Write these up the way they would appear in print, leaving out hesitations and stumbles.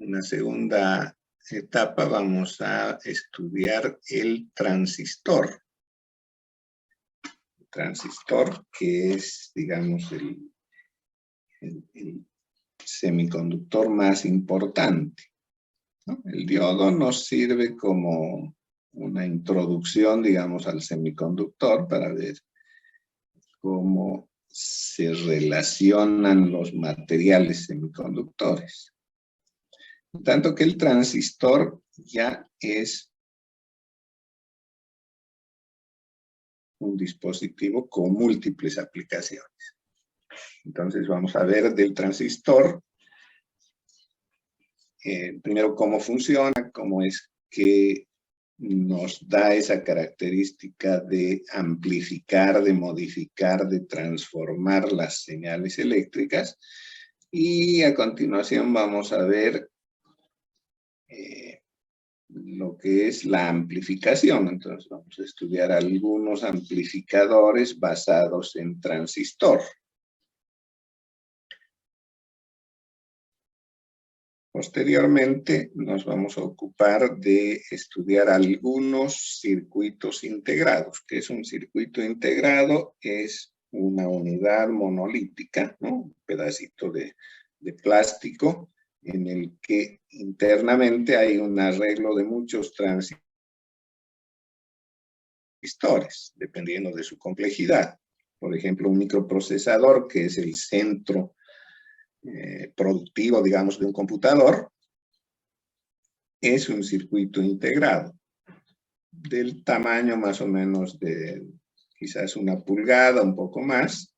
una segunda etapa vamos a estudiar el transistor. El transistor, que es, digamos, el semiconductor más importante, ¿no? El diodo nos sirve como una introducción, digamos, al semiconductor para ver cómo se relacionan los materiales semiconductores. Tanto que el transistor ya es un dispositivo con múltiples aplicaciones. Entonces vamos a ver del transistor, primero cómo funciona, cómo es que nos da esa característica de amplificar, de modificar, de transformar las señales eléctricas. Y a continuación vamos a ver lo que es la amplificación. Entonces vamos a estudiar algunos amplificadores basados en transistor. Posteriormente nos vamos a ocupar de estudiar algunos circuitos integrados. ¿Qué es un circuito integrado? Es una unidad monolítica, ¿no? Un pedacito de plástico en el que internamente hay un arreglo de muchos transistores, dependiendo de su complejidad. Por ejemplo, un microprocesador, que es el centro productivo, digamos, de un computador, es un circuito integrado del tamaño más o menos de quizás 1 pulgada, un poco más.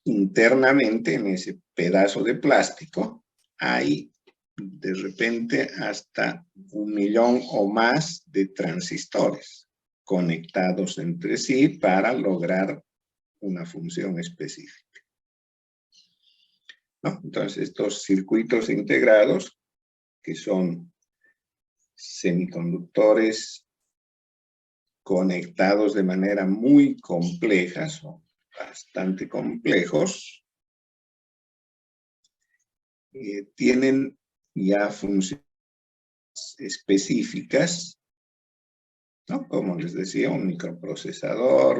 Internamente en ese pedazo de plástico hay de repente hasta 1 millón o más de transistores conectados entre sí para lograr una función específica, ¿no? Entonces, estos circuitos integrados, que son semiconductores conectados de manera muy compleja, son bastante complejos, tienen ya funciones específicas, ¿no? Como les decía, un microprocesador,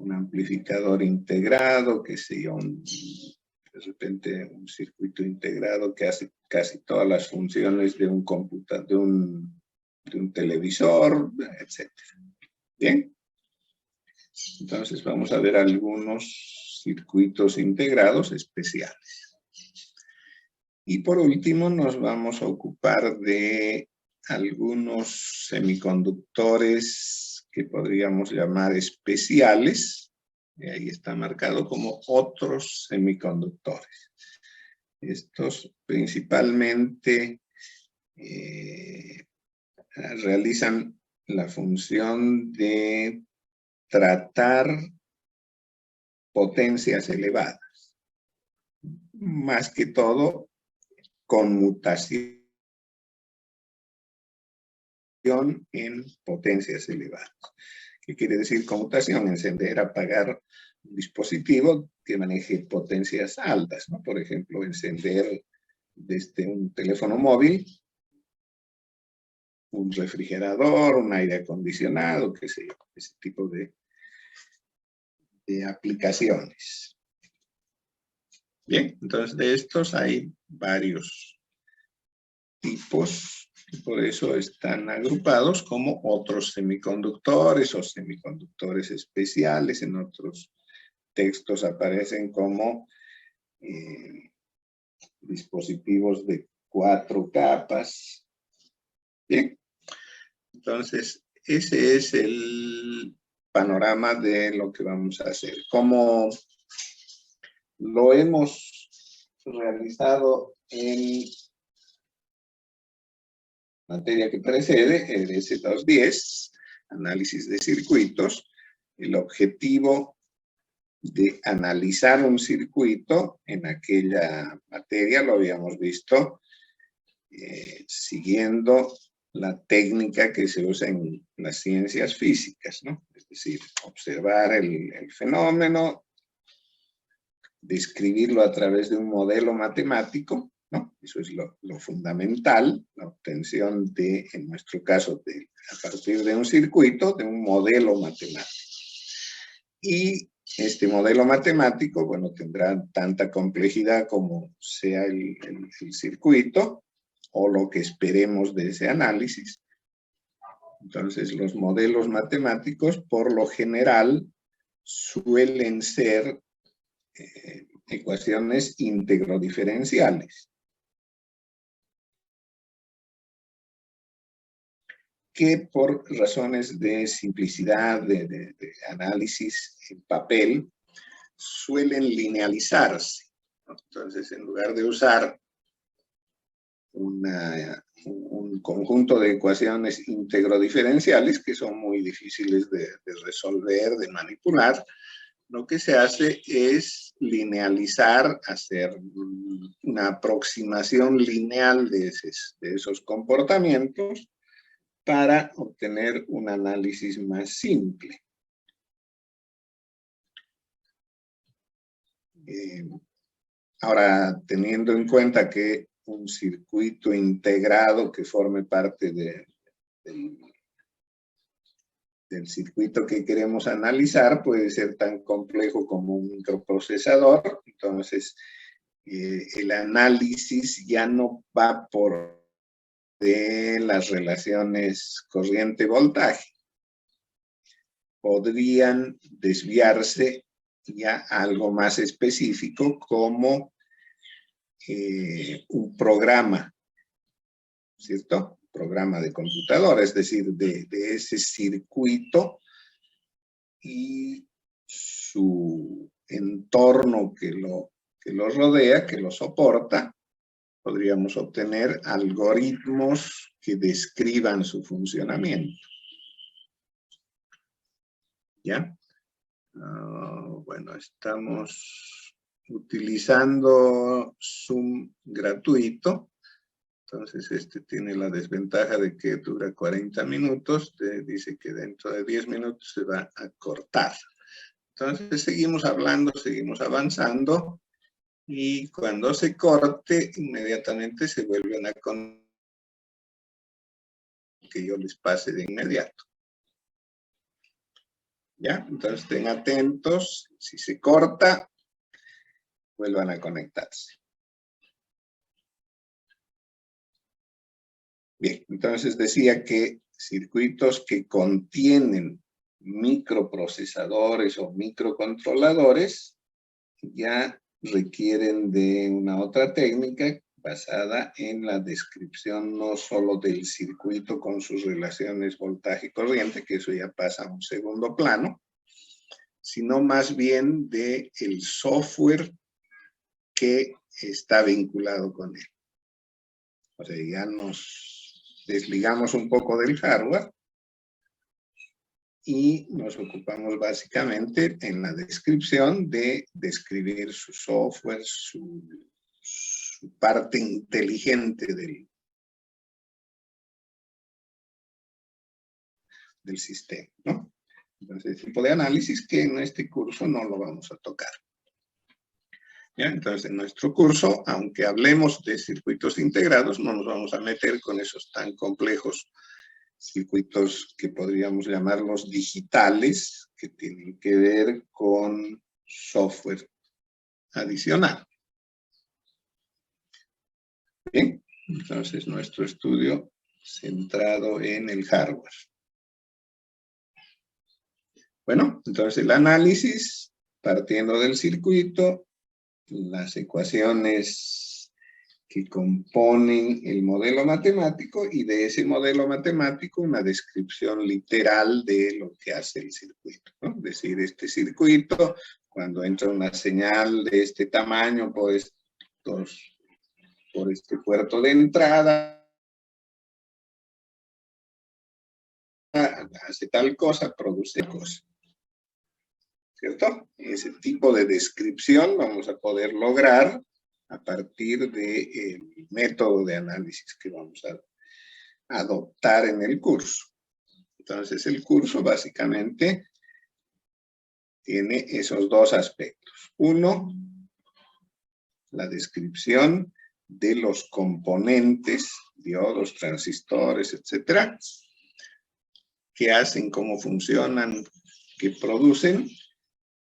un amplificador integrado, qué sé yo, de repente un circuito integrado que hace casi todas las funciones de un computador, de un televisor, etc. ¿Bien? Entonces vamos a ver algunos circuitos integrados especiales. Y por último nos vamos a ocupar de algunos semiconductores que podríamos llamar especiales. Y ahí está marcado como otros semiconductores. Estos principalmente realizan la función de tratar potencias elevadas. Más que todo, conmutación en potencias elevadas. ¿Qué quiere decir conmutación? Encender, apagar un dispositivo que maneje potencias altas, ¿no? Por ejemplo, encender desde un teléfono móvil, un refrigerador, un aire acondicionado, qué sé yo, ese tipo de aplicaciones. Bien, entonces de estos hay varios tipos y por eso están agrupados como otros semiconductores o semiconductores especiales. En otros textos aparecen como dispositivos de 4 capas. Bien, entonces ese es el panorama de lo que vamos a hacer. Como lo hemos realizado en materia que precede, el S210, análisis de circuitos, el objetivo de analizar un circuito en aquella materia lo habíamos visto siguiendo la técnica que se usa en las ciencias físicas, ¿no? Es decir, observar el fenómeno, describirlo a través de un modelo matemático, ¿no? Eso es lo fundamental, la obtención de, en nuestro caso, a partir de un circuito, de un modelo matemático. Y este modelo matemático, bueno, tendrá tanta complejidad como sea el circuito o lo que esperemos de ese análisis. Entonces, los modelos matemáticos, por lo general, suelen ser ecuaciones íntegro-diferenciales, que por razones de simplicidad, de análisis en papel, suelen linealizarse. Entonces, en lugar de usar un conjunto de ecuaciones íntegro-diferenciales, que son muy difíciles de resolver, de manipular, lo que se hace es linealizar, hacer una aproximación lineal de esos comportamientos para obtener un análisis más simple. Ahora, teniendo en cuenta que un circuito integrado que forme parte del circuito que queremos analizar puede ser tan complejo como un microprocesador, entonces el análisis ya no va por de las relaciones corriente-voltaje. Podrían desviarse ya a algo más específico como un programa, ¿cierto? Programa de computadora, es decir, de ese circuito y su entorno que lo rodea, que lo soporta. Podríamos obtener algoritmos que describan su funcionamiento. ¿Ya? Bueno, estamos utilizando Zoom gratuito. Entonces, este tiene la desventaja de que dura 40 minutos. Dice que dentro de 10 minutos se va a cortar. Entonces, seguimos hablando, seguimos avanzando. Y cuando se corte, inmediatamente se vuelven a conectar. Que yo les pase de inmediato. ¿Ya? Entonces, estén atentos. Si se corta, vuelvan a conectarse. Bien, entonces decía que circuitos que contienen microprocesadores o microcontroladores ya requieren de una otra técnica basada en la descripción no solo del circuito con sus relaciones voltaje-corriente, que eso ya pasa a un segundo plano, sino más bien del software que está vinculado con él. O sea, ya nos desligamos un poco del hardware y nos ocupamos básicamente en la descripción de describir su software, su parte inteligente del sistema, ¿no? Entonces, tipo de análisis que en este curso no lo vamos a tocar. ¿Ya? Entonces, en nuestro curso, aunque hablemos de circuitos integrados, no nos vamos a meter con esos tan complejos circuitos que podríamos llamarlos digitales, que tienen que ver con software adicional. Bien, entonces nuestro estudio centrado en el hardware. Bueno, entonces el análisis, partiendo del circuito, las ecuaciones que componen el modelo matemático y de ese modelo matemático una descripción literal de lo que hace el circuito, ¿no? Es decir, este circuito, cuando entra una señal de este tamaño por este puerto de entrada, hace tal cosa, produce cosa. ¿Cierto? Ese tipo de descripción vamos a poder lograr a partir del método de análisis que vamos a adoptar en el curso. Entonces, el curso básicamente tiene esos dos aspectos. Uno, la descripción de los componentes, diodos, transistores, etcétera, qué hacen, cómo funcionan, qué producen,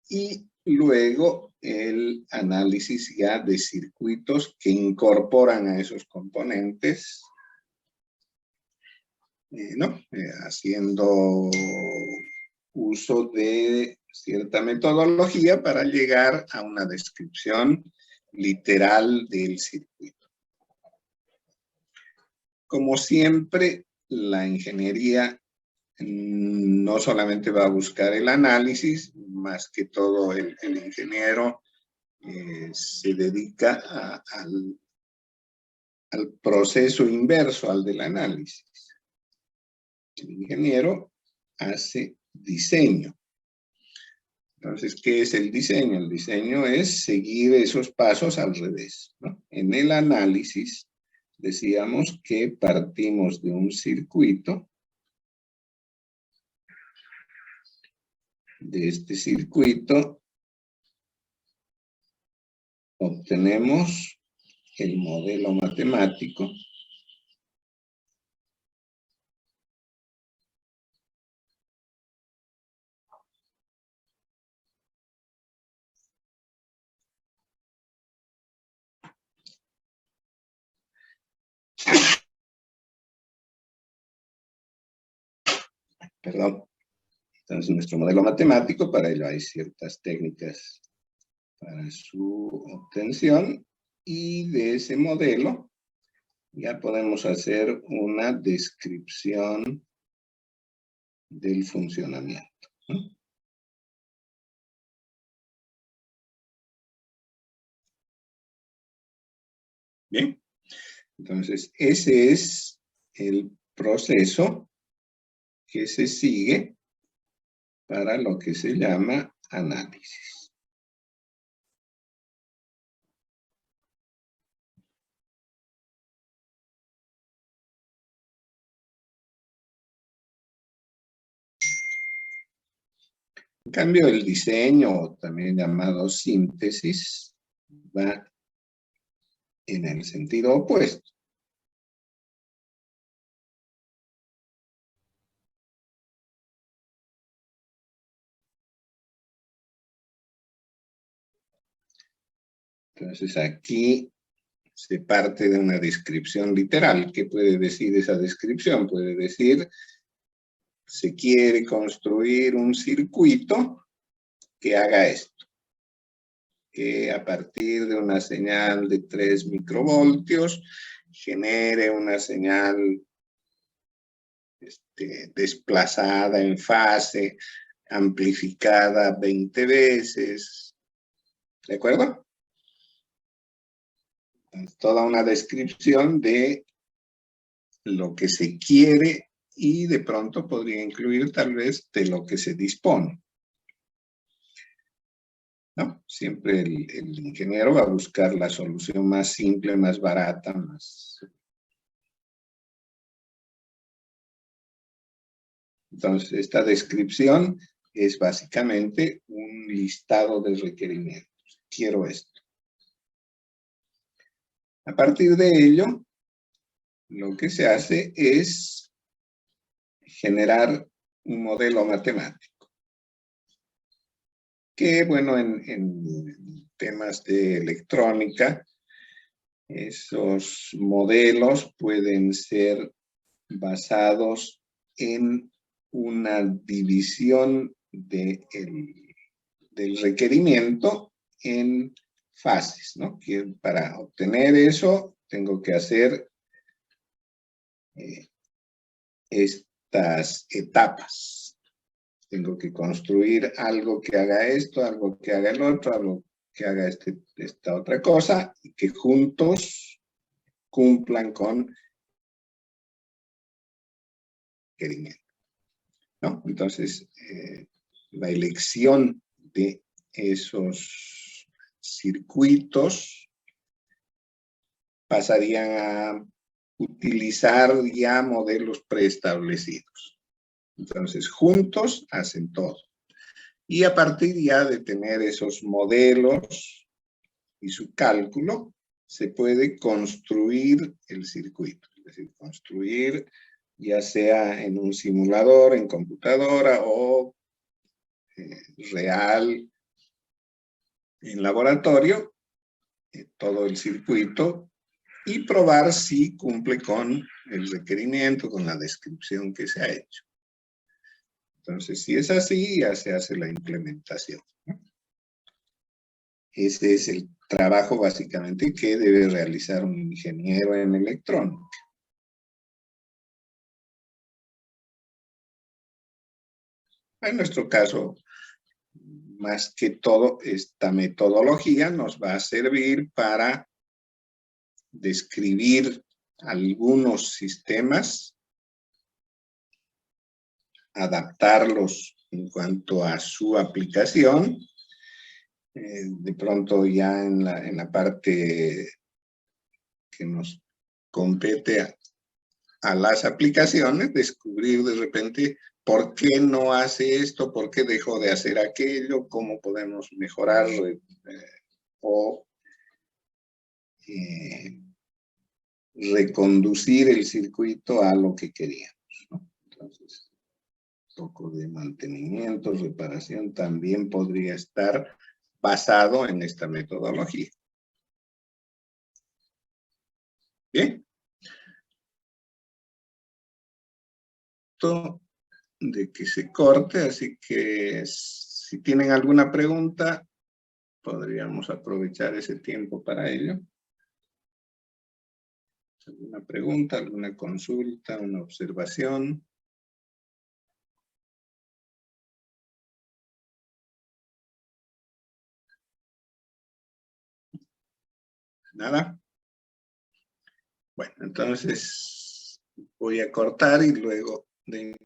y luego el análisis ya de circuitos que incorporan a esos componentes, haciendo uso de cierta metodología para llegar a una descripción literal del circuito. Como siempre, la ingeniería no solamente va a buscar el análisis, más que todo el ingeniero se dedica al proceso inverso al del análisis. El ingeniero hace diseño. Entonces, ¿qué es el diseño? El diseño es seguir esos pasos al revés, ¿no? En el análisis, decíamos que partimos de un circuito. De este circuito obtenemos el modelo matemático. Perdón. Entonces, nuestro modelo matemático, para ello hay ciertas técnicas para su obtención, y de ese modelo ya podemos hacer una descripción del funcionamiento, ¿no? Bien, entonces ese es el proceso que se sigue para lo que se llama análisis. En cambio, el diseño, también llamado síntesis, va en el sentido opuesto. Entonces aquí se parte de una descripción literal. ¿Qué puede decir esa descripción? Puede decir, se quiere construir un circuito que haga esto, que a partir de una señal de 3 microvoltios genere una señal desplazada en fase, amplificada 20 veces. ¿De acuerdo? Toda una descripción de lo que se quiere y de pronto podría incluir tal vez de lo que se dispone, ¿no? Siempre el ingeniero va a buscar la solución más simple, más barata, más... Entonces, esta descripción es básicamente un listado de requerimientos. Quiero esto. A partir de ello, lo que se hace es generar un modelo matemático. Que, bueno, en temas de electrónica, esos modelos pueden ser basados en una división del requerimiento en fases, ¿no? Que para obtener eso tengo que hacer estas etapas. Tengo que construir algo que haga esto, algo que haga el otro, algo que haga esta otra cosa, y que juntos cumplan con requerimiento, ¿no? Entonces, la elección de esos circuitos pasarían a utilizar ya modelos preestablecidos. Entonces, juntos hacen todo. Y a partir ya de tener esos modelos y su cálculo, se puede construir el circuito. Es decir, construir ya sea en un simulador, en computadora o real en laboratorio, todo el circuito y probar si cumple con el requerimiento, con la descripción que se ha hecho. Entonces, si es así, ya se hace la implementación. Ese es el trabajo básicamente que debe realizar un ingeniero en electrónica. En nuestro caso, más que todo, esta metodología nos va a servir para describir algunos sistemas, adaptarlos en cuanto a su aplicación. De pronto ya en la parte que nos compete a las aplicaciones, descubrir de repente por qué no hace esto, por qué dejó de hacer aquello, cómo podemos mejorarlo o reconducir el circuito a lo que queríamos, ¿no? Entonces, un poco de mantenimiento, reparación también podría estar basado en esta metodología. Bien. De que se corte, así que si tienen alguna pregunta, podríamos aprovechar ese tiempo para ello. ¿Alguna pregunta, alguna consulta, una observación? ¿Nada? Bueno, entonces voy a cortar y luego de